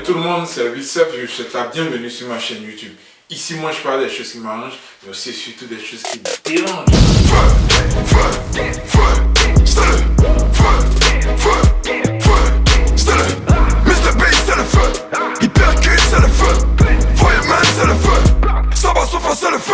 tout le monde, c'est Vicef, je vous souhaite la bienvenue sur ma chaîne YouTube. Ici, moi, je parle des choses qui m'arrangent, mais aussi surtout des choses qui me dérangent. Mr. Bass, c'est le feu. Hypercute, c'est le feu. Fireman, c'est le feu. Sabbat Sofa, c'est le feu.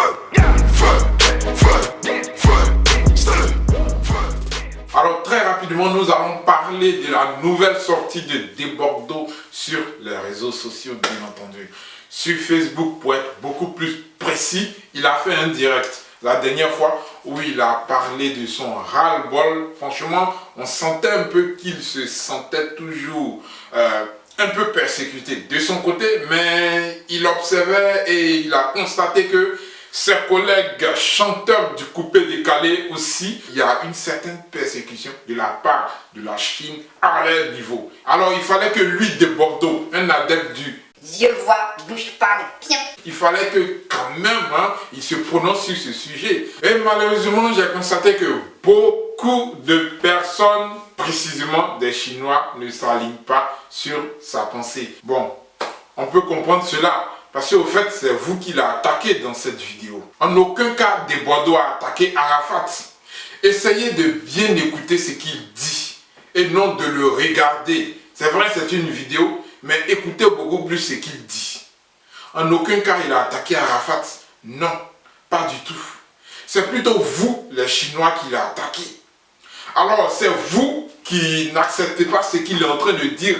Alors très rapidement, nous allons parler de la nouvelle sortie de Debordo sur les réseaux sociaux, bien entendu. Sur Facebook, pour être beaucoup plus précis, il a fait un direct la dernière fois où il a parlé de son ras-le-bol. Franchement, on sentait un peu qu'il se sentait toujours un peu persécuté de son côté, mais il observait et il a constaté que ses collègues chanteurs du coupé-décalé aussi, il y a une certaine persécution de la part de la Chine à leur niveau. Alors il fallait que lui, Debordo, un adepte du yeux voient, bouche parle, pion. Il fallait que quand même, il se prononce sur ce sujet. Et malheureusement, j'ai constaté que beaucoup de personnes, précisément des Chinois, ne s'alignent pas sur sa pensée. Bon, on peut comprendre cela. Parce qu'au fait, c'est vous qui l'avez attaqué dans cette vidéo. En aucun cas, Debordo a attaqué Arafat. Essayez de bien écouter ce qu'il dit et non de le regarder. C'est vrai, c'est une vidéo, mais écoutez beaucoup plus ce qu'il dit. En aucun cas, il a attaqué Arafat. Non, pas du tout. C'est plutôt vous, les Chinois, qui l'a attaqué. Alors, c'est vous qui n'acceptez pas ce qu'il est en train de dire.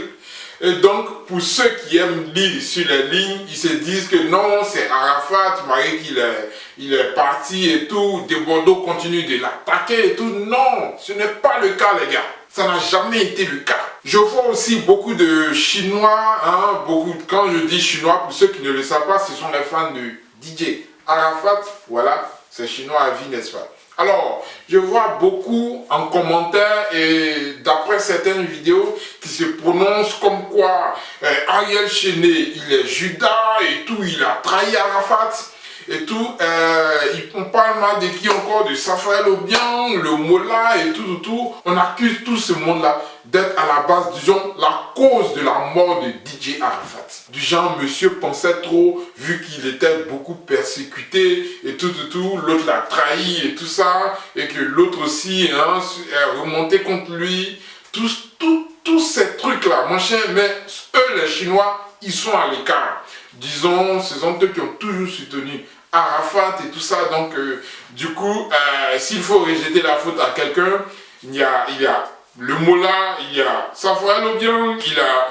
Et donc, pour ceux qui aiment lire sur les lignes, ils se disent que non, c'est Arafat, malgré qu'il est parti et tout, Debordo continue de l'attaquer et tout. Non, ce n'est pas le cas, les gars. Ça n'a jamais été le cas. Je vois aussi beaucoup de Chinois, quand je dis Chinois, pour ceux qui ne le savent pas, ce sont les fans de DJ Arafat. Voilà, c'est Chinois à vie, n'est-ce pas? Alors, je vois beaucoup en commentaire et d'après certaines vidéos qui se prononcent comme quoi Ariel Chené, il est Judas et tout, il a trahi Arafat et tout. On parle mal de qui encore? De Safael Obiang, le Mola et tout. On accuse tout ce monde-là d'être à la base, disons, la cause de la mort de DJ Arafat. Du genre, monsieur pensait trop, vu qu'il était beaucoup persécuté et tout, l'autre l'a trahi et tout ça, et que l'autre aussi est remonté contre lui. Tous ces trucs-là, mon cher, mais eux, les Chinois, ils sont à l'écart. Disons, ce sont eux qui ont toujours soutenu Arafat et tout ça. Donc, du coup, s'il faut rejeter la faute à quelqu'un, il y a le Mola, il y a Safael Obiang, il y a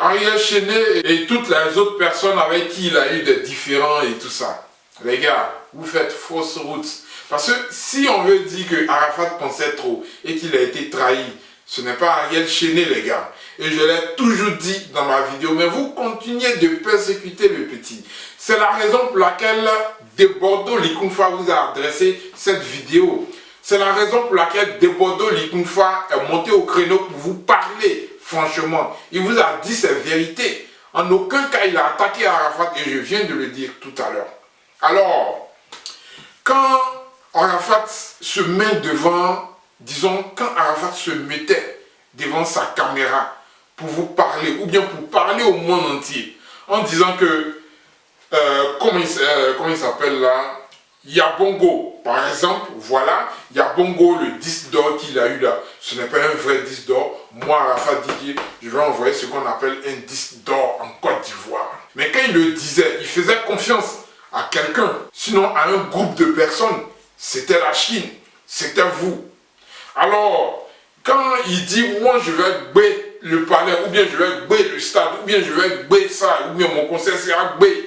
Ariel Chené et toutes les autres personnes avec qui il a eu des différends et tout ça. Les gars, vous faites fausse route. Parce que si on veut dire que Arafat pensait trop et qu'il a été trahi, ce n'est pas Ariel Chené, les gars. Et je l'ai toujours dit dans ma vidéo, mais vous continuez de persécuter le petit. C'est la raison pour laquelle Debordo Likunfa vous a adressé cette vidéo. C'est la raison pour laquelle Debordo Likunfa est monté au créneau pour vous parler. Franchement, il vous a dit ses vérités. En aucun cas, il a attaqué Arafat et je viens de le dire tout à l'heure. Alors, quand Arafat se met devant, disons, quand Arafat se mettait devant sa caméra pour vous parler, ou bien pour parler au monde entier, en disant que, comment il s'appelle là, Yabongo, par exemple, voilà, Yabongo, le disque d'or qu'il a eu là, ce n'est pas un vrai disque d'or. Moi, Arafat Didier, je vais envoyer ce qu'on appelle un disque d'or en Côte d'Ivoire. Mais quand il le disait, il faisait confiance à quelqu'un, sinon à un groupe de personnes. C'était la Chine, c'était vous. Alors, quand il dit, moi je vais gbé le palais, ou bien je vais gbé le stade, ou bien je vais gbé ça, ou bien mon concert sera gbé.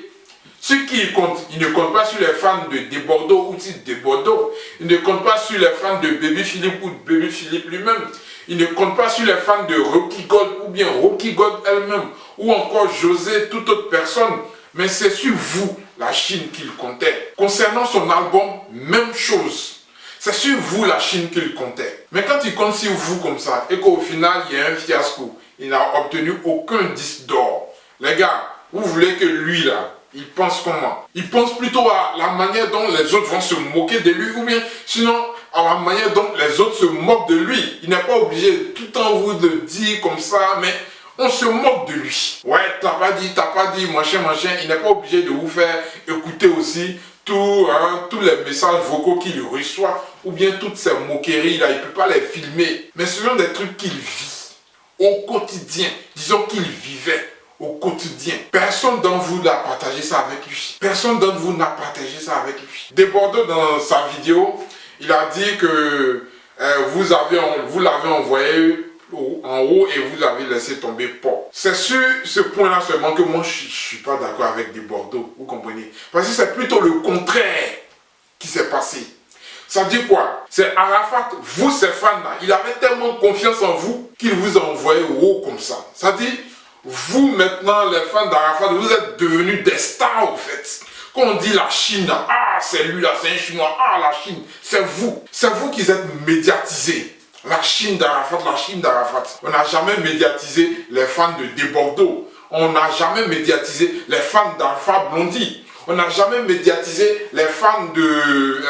Ce qui compte, il ne compte pas sur les fans de Debordo ou de Debordo. Il ne compte pas sur les fans de Baby Philippe ou de Baby Philippe lui-même. Il ne compte pas sur les fans de Rocky Gold ou bien Rocky Gold elle-même. Ou encore José, toute autre personne. Mais c'est sur vous, la Chine, qu'il comptait. Concernant son album, même chose. C'est sur vous, la Chine, qu'il comptait. Mais quand il compte sur vous comme ça, et qu'au final, il y a un fiasco, il n'a obtenu aucun disque d'or. Les gars, vous voulez que lui, là, il pense comment? Il pense plutôt à la manière dont les autres vont se moquer de lui, ou bien sinon à la manière dont les autres se moquent de lui. Il n'est pas obligé tout le temps vous de dire comme ça, mais On se moque de lui. Ouais, t'as pas dit, machin, il n'est pas obligé de vous faire écouter aussi tous les messages vocaux qu'il reçoit, ou bien toutes ces moqueries là, il ne peut pas les filmer. Mais ce sont des trucs qu'il vit au quotidien. Disons qu'il vivait au quotidien. Personne d'entre vous n'a partagé ça avec lui. Personne d'entre vous n'a partagé ça avec lui. Desbordeaux, dans sa vidéo, il a dit que vous l'avez envoyé en haut et vous avez laissé tomber Paul. C'est sur ce point-là seulement que moi je ne suis pas d'accord avec Desbordeaux, vous comprenez? Parce que c'est plutôt le contraire qui s'est passé. Ça dit quoi? C'est Arafat, vous ces fans-là, il avait tellement confiance en vous qu'il vous a envoyé au haut comme ça. Ça dit, vous maintenant les fans d'Arafat, vous êtes devenus des stars au fait. Quand on dit la Chine, ah c'est lui là, c'est un Chinois, ah la Chine, c'est vous qui êtes médiatisés. La Chine d'Arafat. On n'a jamais médiatisé les fans de Desbordeaux. On n'a jamais médiatisé les fans d'Alpha Blondy. On n'a jamais médiatisé les fans de,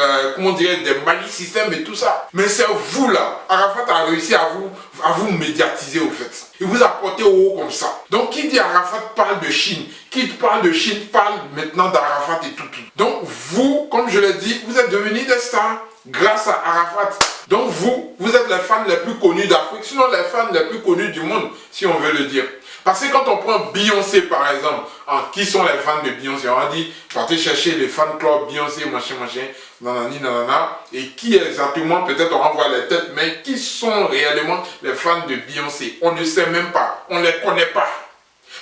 des Mali System et tout ça. Mais c'est vous là. Arafat a réussi à vous médiatiser au fait. Il vous a porté au haut comme ça. Donc qui dit Arafat parle de Chine. Qui parle de Chine parle maintenant d'Arafat et tout. Donc vous, comme je l'ai dit, vous êtes devenus des stars grâce à Arafat. Donc vous êtes les fans les plus connus d'Afrique, sinon les fans les plus connus du monde, si on veut le dire. Parce que quand on prend Beyoncé par exemple, qui sont les fans de Beyoncé? On a dit, partez chercher les fan clubs Beyoncé, machin, nanani, nanana. Et qui exactement, peut-être on renvoie les têtes, mais qui sont réellement les fans de Beyoncé? On ne sait même pas, on ne les connaît pas.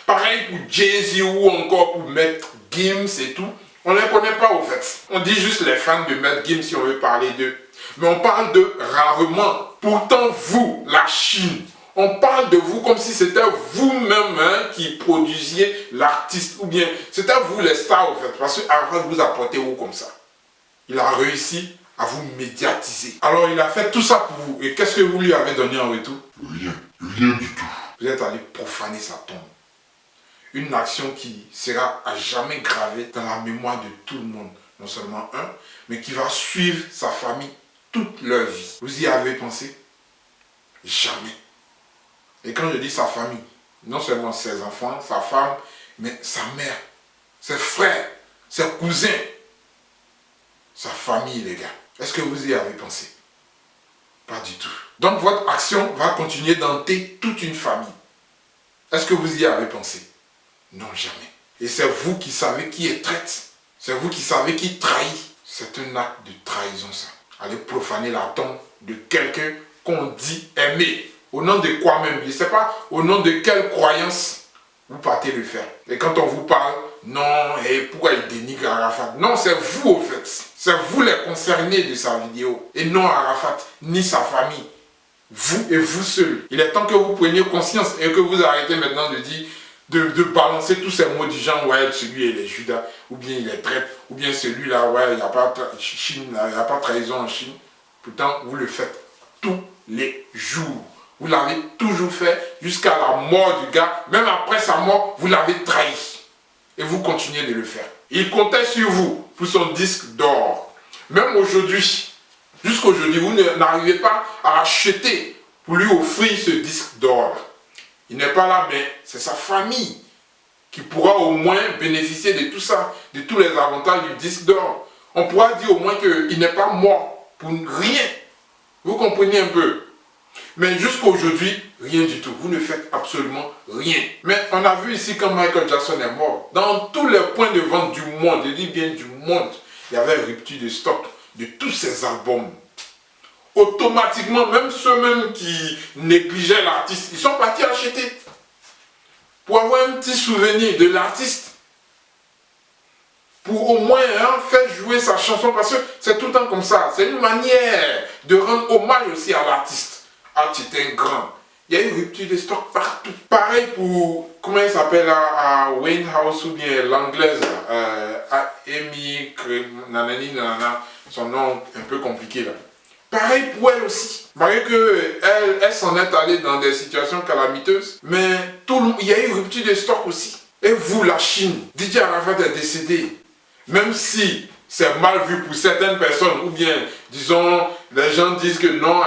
Pareil pour Jay-Z ou encore pour Maître Gims et tout, on ne les connaît pas au fait. On dit juste les fans de Maître Gims si on veut parler d'eux. Mais on parle de rarement. Pourtant vous, la Chine, on parle de vous comme si c'était vous-même qui produisiez l'artiste, ou bien c'était vous les stars au fait, parce que Arafat vous a porté où comme ça. Il a réussi à vous médiatiser. Alors il a fait tout ça pour vous, et qu'est-ce que vous lui avez donné en retour? Rien du tout. Vous êtes allé profaner sa tombe. Une action qui sera à jamais gravée dans la mémoire de tout le monde, non seulement un, mais qui va suivre sa famille toute leur vie. Vous y avez pensé? Jamais. Et quand je dis sa famille, non seulement ses enfants, sa femme, mais sa mère, ses frères, ses cousins, sa famille, les gars. Est-ce que vous y avez pensé? Pas du tout. Donc votre action va continuer d'hanter toute une famille. Est-ce que vous y avez pensé? Non, jamais. Et c'est vous qui savez qui est traître. C'est vous qui savez qui trahit. C'est un acte de trahison, ça. Aller profaner la tombe de quelqu'un qu'on dit aimer. Au nom de quoi même? Je ne sais pas au nom de quelle croyance vous partez le faire. Et quand on vous parle, non, et pourquoi il dénigre Arafat? Non, c'est vous au fait. C'est vous les concernés de sa vidéo. Et non Arafat, ni sa famille. Vous et vous seul. Il est temps que vous preniez conscience et que vous arrêtez maintenant de dire, de balancer tous ces mots du genre, ouais, celui il est Judas, ou bien il est traître, ou bien celui-là, ouais, il n'y a pas trahison en Chine. Pourtant, vous le faites tous les jours. Vous l'avez toujours fait jusqu'à la mort du gars. Même après sa mort, vous l'avez trahi. Et vous continuez de le faire. Il comptait sur vous pour son disque d'or. Même aujourd'hui, jusqu'aujourd'hui, vous n'arrivez pas à acheter pour lui offrir ce disque d'or. Il n'est pas là, mais c'est sa famille qui pourra au moins bénéficier de tout ça, de tous les avantages du disque d'or. On pourra dire au moins qu'il n'est pas mort pour rien. Vous comprenez un peu? Mais jusqu'à aujourd'hui, rien du tout. Vous ne faites absolument rien. Mais on a vu ici quand Michael Jackson est mort. Dans tous les points de vente du monde, je dis bien du monde, il y avait une rupture de stock de tous ces albums. Automatiquement, même ceux-mêmes qui négligeaient l'artiste, ils sont partis acheter. Pour avoir un petit souvenir de l'artiste. Pour au moins faire jouer sa chanson, parce que c'est tout le temps comme ça. C'est une manière de rendre hommage aussi à l'artiste. Ah, tu étais grand. Il y a eu une rupture de stock partout. Pareil pour, comment elle s'appelle, à Wayne House, ou bien l'anglaise, Amy, nanani, nanana, son nom un peu compliqué là. Pareil pour elle aussi. Malgré qu'elle s'en est allée dans des situations calamiteuses, mais il y a eu une rupture de stock aussi. Et vous, la Chine, DJ Arafat est décédé. Même si c'est mal vu pour certaines personnes, ou bien, disons, les gens disent que non,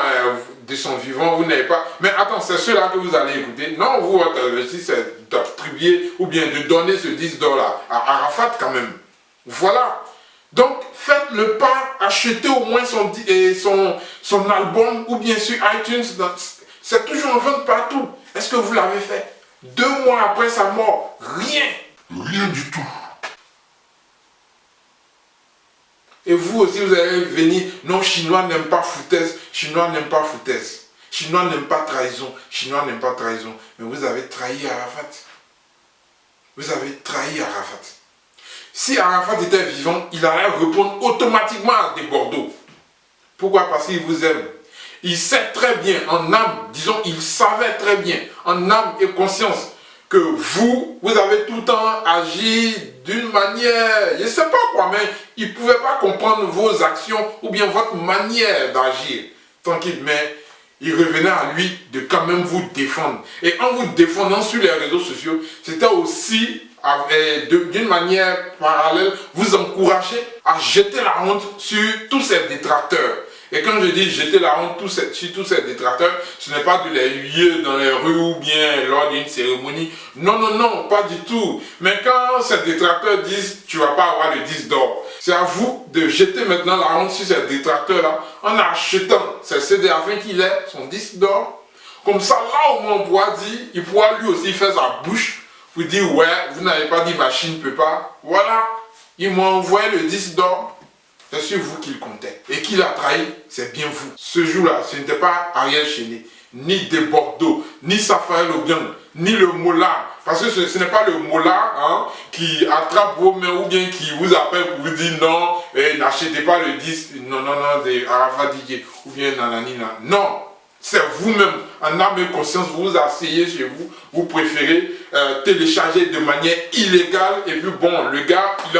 de son vivant, vous n'avez pas. Mais attends, c'est ceux-là que vous allez écouter. Non, vous, votre objectif, c'est d'attribuer ou bien de donner ce 10 $ à Arafat quand même. Voilà. Donc, faites le pas, achetez au moins son album ou bien sur iTunes. C'est toujours en vente partout. Est-ce que vous l'avez fait? 2 mois après sa mort, rien. Rien du tout. Et vous aussi, vous allez venir, non, Chinois n'aiment pas foutaise, Chinois n'aiment pas foutaise, Chinois n'aiment pas trahison, Chinois n'aiment pas trahison. Mais vous avez trahi Arafat. Vous avez trahi Arafat. Si Arafat était vivant, il allait répondre automatiquement à des Bordeaux. Pourquoi? Parce qu'il vous aime. Il sait très bien, en âme, disons, il savait très bien, en âme et conscience, que vous avez tout le temps agi d'une manière, je ne sais pas quoi, mais il ne pouvait pas comprendre vos actions ou bien votre manière d'agir. Tranquille, mais il revenait à lui de quand même vous défendre. Et en vous défendant sur les réseaux sociaux, c'était aussi d'une manière parallèle, vous encourager à jeter la honte sur tous ces détracteurs. Et quand je dis jeter la honte sur tous ces détracteurs, ce n'est pas de les huer dans les rues ou bien lors d'une cérémonie. Non, non, non, pas du tout. Mais quand ces détracteurs disent tu ne vas pas avoir le 10 $, c'est à vous de jeter maintenant la honte sur ces détracteurs-là en achetant ces CD afin qu'il ait son 10 $. Comme ça, là au moins on pourra dire, il pourra lui aussi faire sa bouche pour dire ouais, vous n'avez pas dit machine ne peut pas. Voilà, il m'a envoyé le 10 $. C'est sur vous qu'il comptait. Et qui l'a trahi, c'est bien vous. Ce jour-là, ce n'était pas Ariel Chéné, ni des Bordeaux, ni Safael Obiang, ni le Mola. Parce que ce n'est pas le Mola qui attrape vos mains ou bien qui vous appelle pour vous dire non, n'achetez pas le 10, non, de Arafat Didier, ou bien nananina. Non, c'est vous-même, en âme et conscience, vous vous asseyez chez vous, vous préférez télécharger de manière illégale, et puis bon, le gars, il